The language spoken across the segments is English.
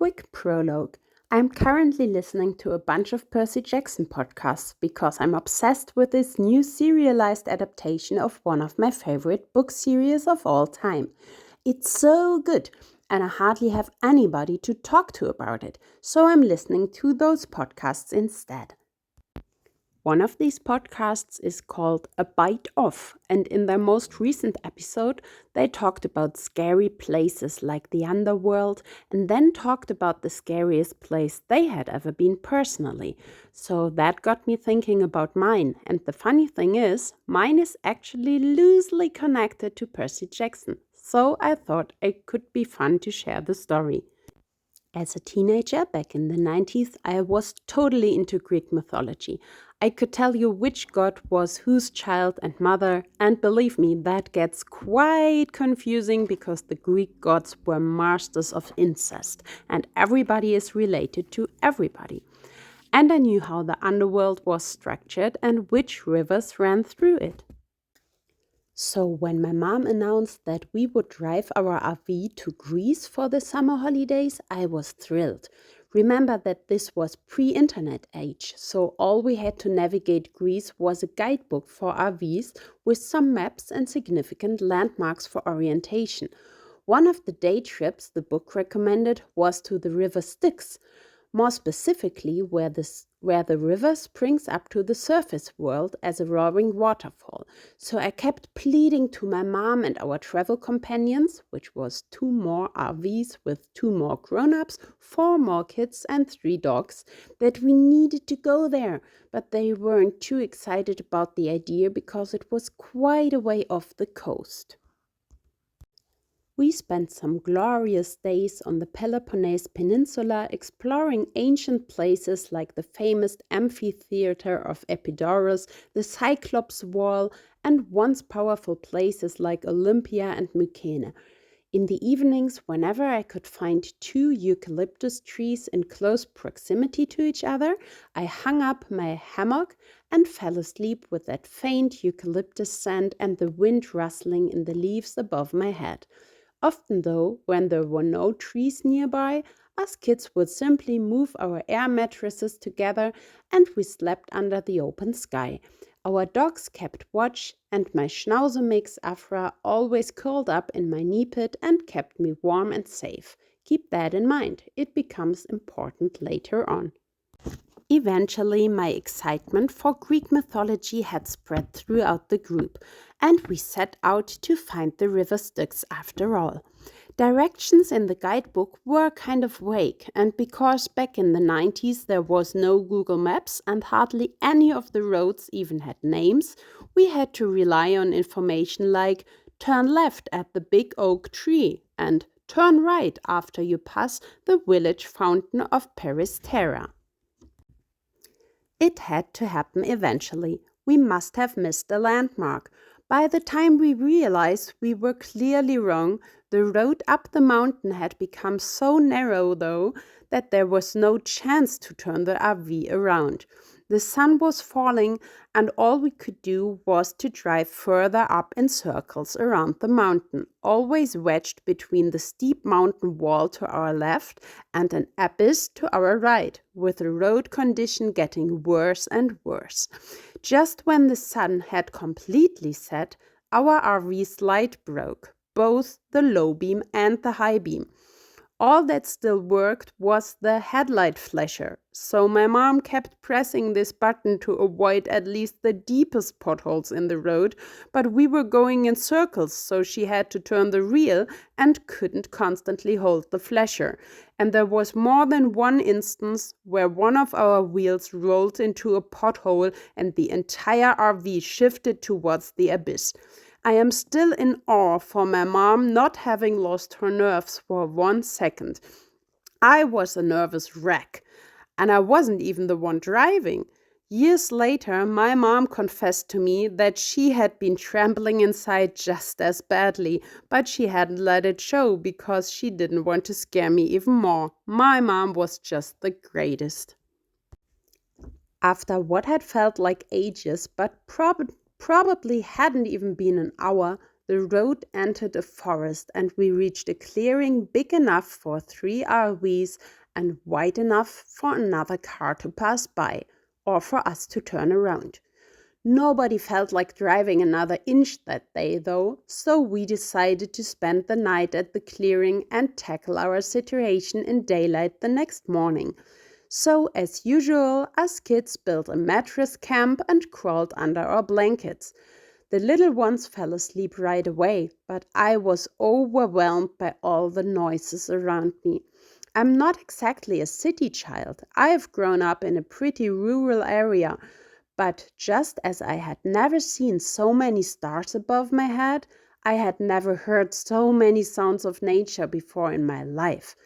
Quick prologue. I'm currently listening to a bunch of Percy Jackson podcasts because I'm obsessed with this new serialized adaptation of one of my favorite book series of all time. It's so good, and I hardly have anybody to talk to about it, so I'm listening to those podcasts instead. One of these podcasts is called A Bite Off, and in their most recent episode, they talked about scary places like the underworld and then talked about the scariest place they had ever been personally. So that got me thinking about mine, and the funny thing is, mine is actually loosely connected to Percy Jackson. So I thought it could be fun to share the story. As a teenager back in the 90s, I was totally into Greek mythology. I could tell you which god was whose child and mother, and believe me, that gets quite confusing because the Greek gods were masters of incest, and everybody is related to everybody. And I knew how the underworld was structured and which rivers ran through it. So when my mom announced that we would drive our RV to Greece for the summer holidays, I was thrilled. Remember that this was pre-internet age, so all we had to navigate Greece was a guidebook for RVs with some maps and significant landmarks for orientation. One of the day trips the book recommended was to the river Styx, more specifically where the river springs up to the surface world as a roaring waterfall. So I kept pleading to my mom and our travel companions, which was 2 more RVs with 2 more grown-ups, 4 more kids and 3 dogs, that we needed to go there. But they weren't too excited about the idea because it was quite a way off the coast. We spent some glorious days on the Peloponnese Peninsula exploring ancient places like the famous amphitheater of Epidaurus, the Cyclops Wall, and once powerful places like Olympia and Mykene. In the evenings, whenever I could find 2 eucalyptus trees in close proximity to each other, I hung up my hammock and fell asleep with that faint eucalyptus scent and the wind rustling in the leaves above my head. Often, though, when there were no trees nearby, us kids would simply move our air mattresses together and we slept under the open sky. Our dogs kept watch, and my Schnauzer mix Afra always curled up in my knee pit and kept me warm and safe. Keep that in mind, it becomes important later on. Eventually, my excitement for Greek mythology had spread throughout the group, and we set out to find the river Styx after all. Directions in the guidebook were kind of vague, and because back in the 90s there was no Google Maps and hardly any of the roads even had names, we had to rely on information like turn left at the big oak tree and turn right after you pass the village fountain of Peristera. It had to happen eventually. We must have missed a landmark. By the time we realized we were clearly wrong, the road up the mountain had become so narrow, though, that there was no chance to turn the RV around. The sun was falling, and all we could do was to drive further up in circles around the mountain, always wedged between the steep mountain wall to our left and an abyss to our right, with the road condition getting worse and worse. Just when the sun had completely set, our RV's light broke, both the low beam and the high beam. All that still worked was the headlight flasher, so my mom kept pressing this button to avoid at least the deepest potholes in the road, but we were going in circles, so she had to turn the wheel and couldn't constantly hold the flasher. And there was more than one instance where one of our wheels rolled into a pothole and the entire RV shifted towards the abyss. I am still in awe for my mom not having lost her nerves for 1 second. I was a nervous wreck, and I wasn't even the one driving. Years later, my mom confessed to me that she had been trembling inside just as badly, but she hadn't let it show because she didn't want to scare me even more. My mom was just the greatest. After what had felt like ages, but probably hadn't even been an hour, The road entered a forest and we reached a clearing big enough for 3 RVs and wide enough for another car to pass by or for us to turn around. Nobody felt like driving another inch that day, though, so we decided to spend the night at the clearing and tackle our situation in daylight the next morning. So, as usual, us kids built a mattress camp and crawled under our blankets. The little ones fell asleep right away, but I was overwhelmed by all the noises around me. I'm not exactly a city child. I've grown up in a pretty rural area, but just as I had never seen so many stars above my head, I had never heard so many sounds of nature before in my life.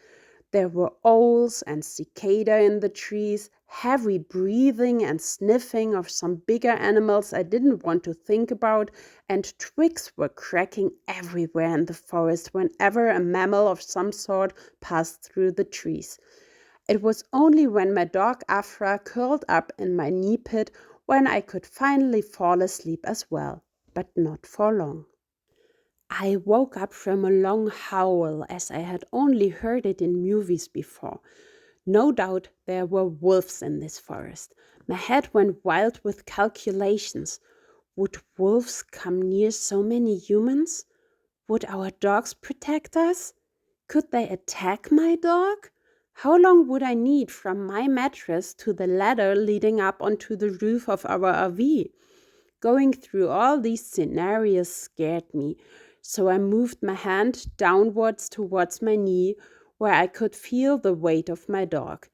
There were owls and cicada in the trees, heavy breathing and sniffing of some bigger animals I didn't want to think about, and twigs were cracking everywhere in the forest whenever a mammal of some sort passed through the trees. It was only when my dog Afra curled up in my knee pit when I could finally fall asleep as well, but not for long. I woke up from a long howl as I had only heard it in movies before. No doubt there were wolves in this forest. My head went wild with calculations. Would wolves come near so many humans? Would our dogs protect us? Could they attack my dog? How long would I need from my mattress to the ladder leading up onto the roof of our RV? Going through all these scenarios scared me, so I moved my hand downwards towards my knee where I could feel the weight of my dog.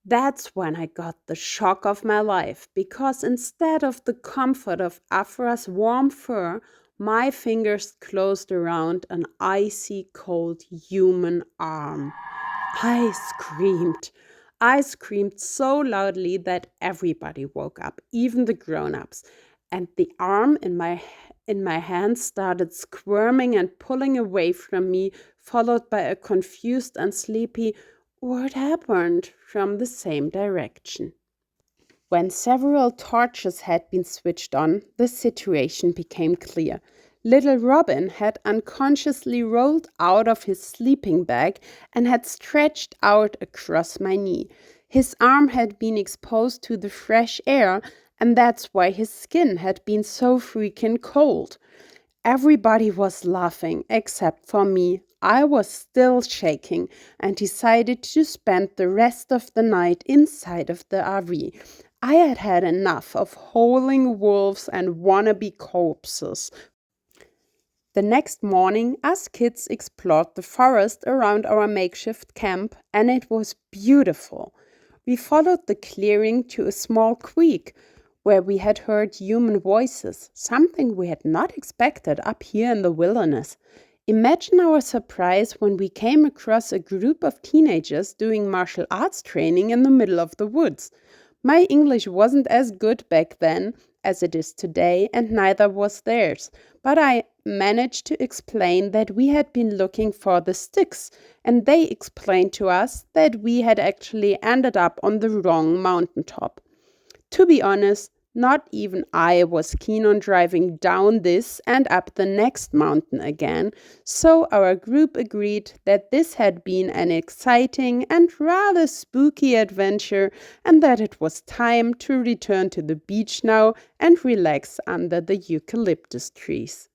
That's when I got the shock of my life, because instead of the comfort of Afra's warm fur, my fingers closed around an icy cold human arm. I screamed. I screamed so loudly that everybody woke up, even the grown-ups, and the arm in my hand started squirming and pulling away from me, followed by a confused and sleepy "What happened?" from the same direction. When several torches had been switched on, the situation became clear. Little Robin had unconsciously rolled out of his sleeping bag and had stretched out across my knee. His arm had been exposed to the fresh air, and that's why his skin had been so freaking cold. Everybody was laughing except for me. I was still shaking and decided to spend the rest of the night inside of the RV. I had had enough of howling wolves and wannabe corpses. The next morning, us kids explored the forest around our makeshift camp, and it was beautiful. We followed the clearing to a small creek where we had heard human voices, something we had not expected up here in the wilderness. Imagine our surprise when we came across a group of teenagers doing martial arts training in the middle of the woods. My English wasn't as good back then as it is today, and neither was theirs, but I managed to explain that we had been looking for the sticks, and they explained to us that we had actually ended up on the wrong mountaintop. To be honest, not even I was keen on driving down this and up the next mountain again, so our group agreed that this had been an exciting and rather spooky adventure and that it was time to return to the beach now and relax under the eucalyptus trees.